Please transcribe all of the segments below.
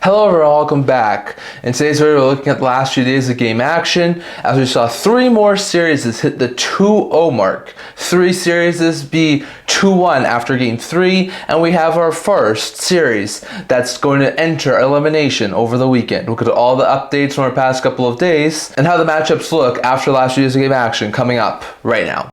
Hello everyone, welcome back. In today's video, we're looking at the last few days of game action as we saw three more series hit the 2-0 mark. Three series be 2-1 after game 3, and we have our first series that's going to enter elimination over the weekend. Look at all the updates from our past couple of days and how the matchups look after last few days of game action coming up right now.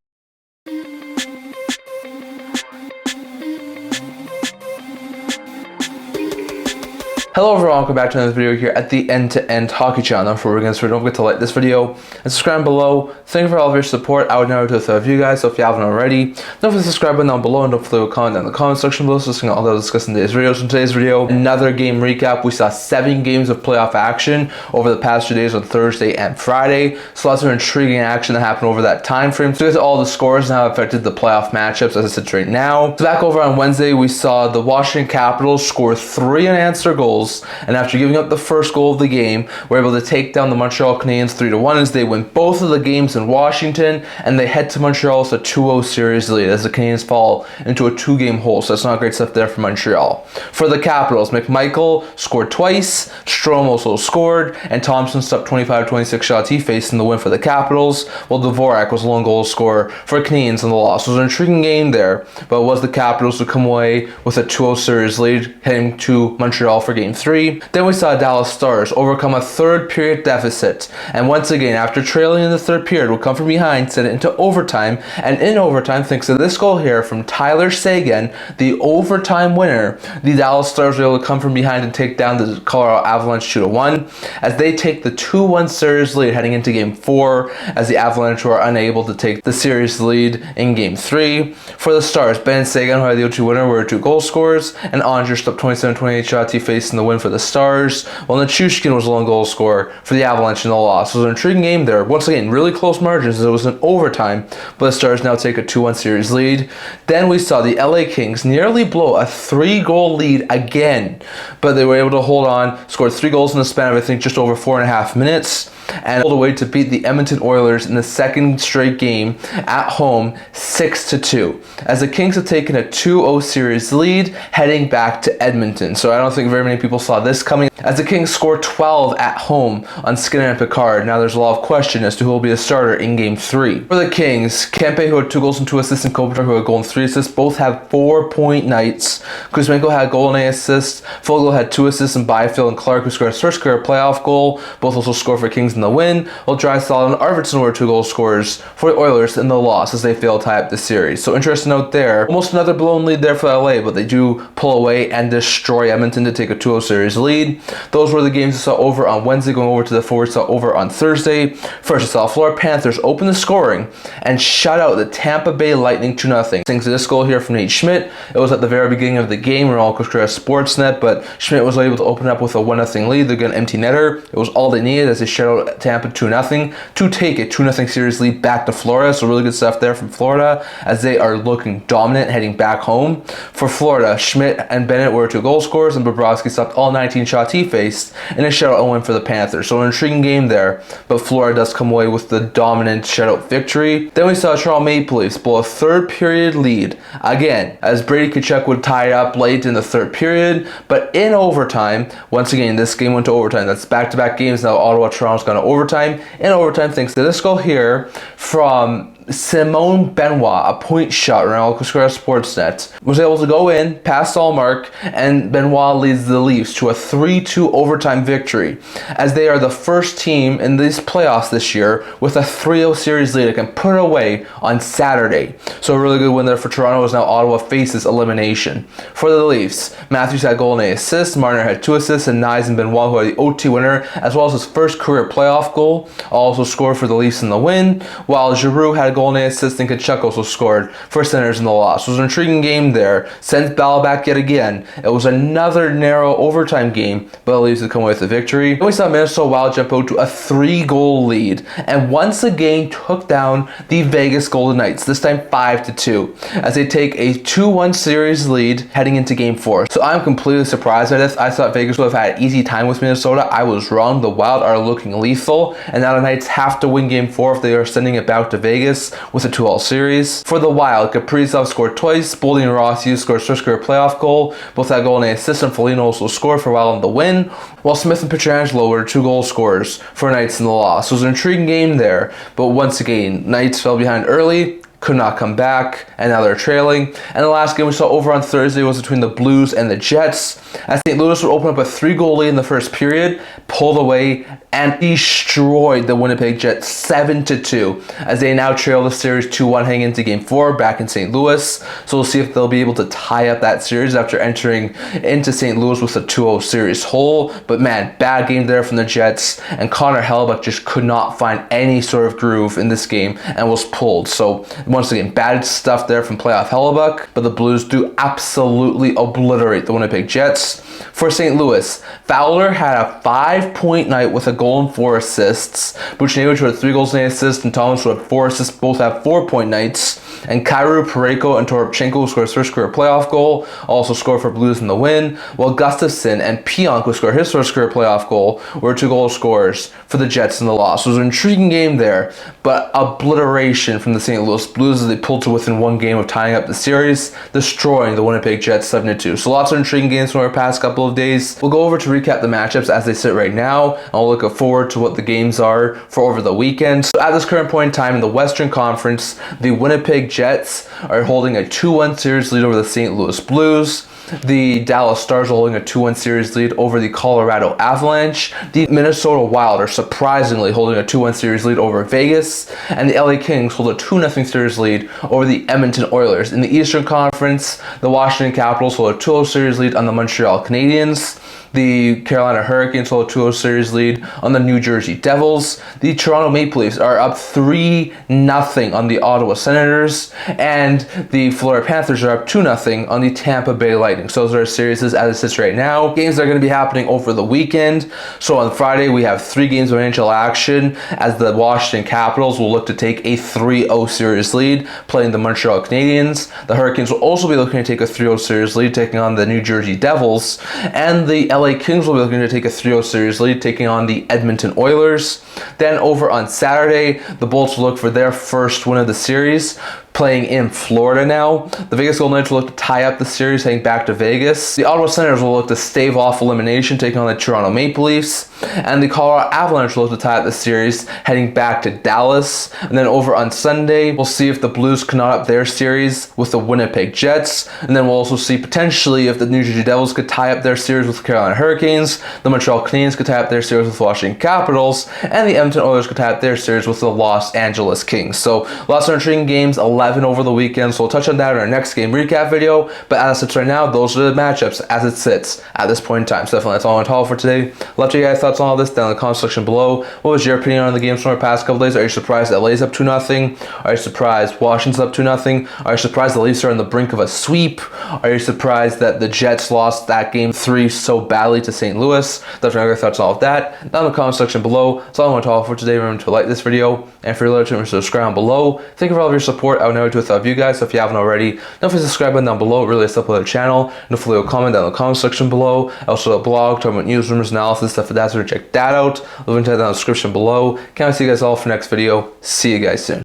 Hello everyone, welcome back to another video here at the End-to-End Hockey Channel. Before we get started, don't forget to like this video and subscribe below. Thank you for all of your support. I would never do this without you guys, so if you haven't already, don't forget to subscribe button down below and don't forget to comment down in the comment section below, so discussing all that I'll discuss in today's videos. In today's video, another game recap. We saw 7 games of playoff action over the past 2 days on Thursday and Friday. So lots of intriguing action that happened over that time frame. So here's all the scores and how it affected the playoff matchups as it sits right now. So back over on Wednesday, we saw the Washington Capitals score 3 unanswered goals, and after giving up the first goal of the game, we're able to take down the Montreal Canadiens 3-1 as they win both of the games in Washington, and they head to Montreal with a 2-0 series lead as the Canadiens fall into a 2-game hole. So that's not great stuff there for Montreal. For the Capitals, McMichael scored twice, Strome also scored, and Thompson stopped 25-26 shots he faced in the win for the Capitals, while Dvorak was a lone goal scorer for Canadiens in the loss. So it was an intriguing game there, but it was the Capitals to come away with a 2-0 series lead heading to Montreal for game 3. Then we saw Dallas Stars overcome a third period deficit, and once again, after trailing in the third period, will come from behind, send it into overtime, and in overtime, thanks to this goal here from Tyler Seguin, the overtime winner, the Dallas Stars were able to come from behind and take down the Colorado Avalanche 2-1, as they take the 2-1 series lead heading into game 4, as the Avalanche were unable to take the series lead in game 3. For the Stars, Ben Seguin, who had the 0-2 winner, were 2 goal scorers, and Andrews stopped 27-28 shots he faced in the win for the Stars, while Nichushkin was a lone goal scorer for the Avalanche in the loss. So it was an intriguing game there. Once again, really close margins as it was an overtime, but the Stars now take a 2-1 series lead. Then we saw the LA Kings nearly blow a 3-goal lead again, but they were able to hold on, scored 3 goals in the span of I think just over 4.5 minutes, and pulled away to beat the Edmonton Oilers in the second straight game at home 6-2, as the Kings have taken a 2-0 series lead heading back to Edmonton. So I don't think very many people saw this coming, as the Kings scored 12 at home on Skinner and Picard. Now there's a lot of question as to who will be a starter in game 3. For the Kings, Kempe, who had 2 goals and 2 assists, and Kopitar, who had a goal and 3 assists, both have 4-point nights. Kuzmenko had a goal and 8 assists, Fogle had 2 assists, and Byfield and Clark, who scored his first career playoff goal, both also scored for Kings in the win, while Draisaitl and Arvidsson were 2 goal scorers for the Oilers in the loss as they failed to tie up the series. So interesting note there, almost another blown lead there for LA, but they do pull away and destroy Edmonton to take a 2-0 series lead. Those were the games we saw over on Wednesday. Going over to the forward, saw over on Thursday. First, we saw Florida Panthers open the scoring and shut out the Tampa Bay Lightning 2-0. Thanks to this goal here from Nate Schmidt. It was at the very beginning of the game. We're all Sportsnet, but Schmidt was able to open up with a 1-0 lead. They're going to empty netter. It was all they needed as they shut out Tampa 2-0 to take a 2-0 series lead back to Florida. So really good stuff there from Florida as they are looking dominant heading back home. For Florida, Schmidt and Bennett were 2 goal scorers, and Bobrovsky stopped all 19 shots he faced in a shutout win for the Panthers. So an intriguing game there, but Florida does come away with the dominant shutout victory. Then we saw Toronto Maple Leafs blow a third period lead again as Brady Tkachuk would tie it up late in the third period, but in overtime, once again this game went to overtime. That's back-to-back games now. Ottawa, Toronto's gone to overtime. In overtime, thanks to this goal here from Simone Benoit, a point shot around Sportsnet, was able to go in, pass all mark, and Benoit leads the Leafs to a 3-2 overtime victory, as they are the first team in these playoffs this year with a 3-0 series lead that can put it away on Saturday. So a really good win there for Toronto as now Ottawa faces elimination. For the Leafs, Matthews had a goal and 8 assists, Marner had 2 assists, and Nyes and Benoit, who had the OT winner, as well as his first career playoff goal, also scored for the Leafs in the win, while Giroux had a goal and 8 assists, and Tkachuk also scored for Senators in the loss. It was an intriguing game there. Sends Ball back yet again. It was another narrow overtime game, but the Leafs had come away with the victory. Then we saw Minnesota Wild jump out to a 3-goal lead, and once again took down the Vegas Golden Knights, this time 5-2, as they take a 2-1 series lead heading into game 4. So I'm completely surprised by this. I thought Vegas would have had an easy time with Minnesota. I was wrong. The Wild are looking lethal, and now the Knights have to win game 4 if they are sending it back to Vegas. Vegas with a 2-all series. For the Wild, Kaprizov scored twice, Boldy and Rossi scored his first career playoff goal. Both had a goal and an assist, and Foligno also scored for Wild in the win, while Smith and Pietrangelo were 2-goal scorers for Knights in the loss. So it was an intriguing game there, but once again, Knights fell behind early, could not come back, and now they're trailing. And the last game we saw over on Thursday was between the Blues and the Jets, as St. Louis would open up a 3-goal lead in the first period, pulled away, and destroyed the Winnipeg Jets 7-2, as they now trail the series 2-1 heading into Game 4 back in St. Louis. So we'll see if they'll be able to tie up that series after entering into St. Louis with a 2-0 series hole. But man, bad game there from the Jets, and Connor Hellebuyck just could not find any sort of groove in this game and was pulled. So once again, bad stuff there from playoff Hellebuyck, but the Blues do absolutely obliterate the Winnipeg Jets. For St. Louis, Fowler had a 5-point night with a goal and 4 assists. Buchnevich had 3 goals and 8 assists, and Thomas had 4 assists, both had 4-point nights. And Kyrou, Parayko, and Toropchenko scored his first career playoff goal, also scored for Blues in the win, while Gustafsson and Pionk, who scored his first career playoff goal, were 2-goal scorers for the Jets in the loss. So it was an intriguing game there, but obliteration from the St. Louis Blues as they pulled to within 1 game of tying up the series, destroying the Winnipeg Jets 7-2. So lots of intriguing games from our past couple of days. We'll go over to recap the matchups as they sit right now, and I'll look forward to what the games are for over the weekend. So at this current point in time in the Western Conference, the Winnipeg Jets are holding a 2-1 series lead over the St. Louis Blues. The Dallas Stars are holding a 2-1 series lead over the Colorado Avalanche. The Minnesota Wild are surprisingly holding a 2-1 series lead over Vegas. And the LA Kings hold a 2-0 series lead over the Edmonton Oilers. In the Eastern Conference, the Washington Capitals hold a 2-0 series lead on the Montreal Canadiens. The Carolina Hurricanes hold a 2-0 series lead on the New Jersey Devils. The Toronto Maple Leafs are up 3-0 on the Ottawa Senators. And the Florida Panthers are up 2-0 on the Tampa Bay Lightning. So those are our series as it sits right now. Games that are going to be happening over the weekend. So on Friday, we have 3 games of NHL action as the Washington Capitals will look to take a 3-0 series lead, playing the Montreal Canadiens. The Hurricanes will also be looking to take a 3-0 series lead, taking on the New Jersey Devils. And the LA Kings will be looking to take a 3-0 series lead, taking on the Edmonton Oilers. Then over on Saturday, the Bolts will look for their first win of the series, playing in Florida now. The Vegas Golden Knights will look to tie up the series, heading back to Vegas. The Ottawa Senators will look to stave off elimination, taking on the Toronto Maple Leafs. And the Colorado Avalanche will look to tie up the series, heading back to Dallas. And then over on Sunday, we'll see if the Blues can knot up their series with the Winnipeg Jets. And then we'll also see potentially if the New Jersey Devils could tie up their series with the Carolina Hurricanes, the Montreal Canadiens could tie up their series with the Washington Capitals, and the Edmonton Oilers could tie up their series with the Los Angeles Kings. So lots of intriguing games, 11 over the weekend, so we'll touch on that in our next game recap video. But as it sits right now, those are the matchups as it sits at this point in time. So definitely that's all I want to talk for today. Love to hear your guys' thoughts on all this down in the comment section below. What was your opinion on the games from our past couple days? Are you surprised LA's up 2-0? Are you surprised Washington's up 2-0? Are you surprised the Leafs are on the brink of a sweep? Are you surprised that the Jets lost that game 3 so badly to St. Louis? Definitely your thoughts on all of that down in the comment section below. That's all I want to talk for today. Remember to like this video, and for your to subscribe down below. Thank you for all of your support. I would never do without you guys. So if you haven't already, don't forget to subscribe button down below. It really helps support the channel. And hopefully you'll comment down in the comment section below. Also a blog talking about news, rumors, analysis, stuff like that. So check that out. Link to that down in the description below. Can't wait to see you guys all for next video. See you guys soon.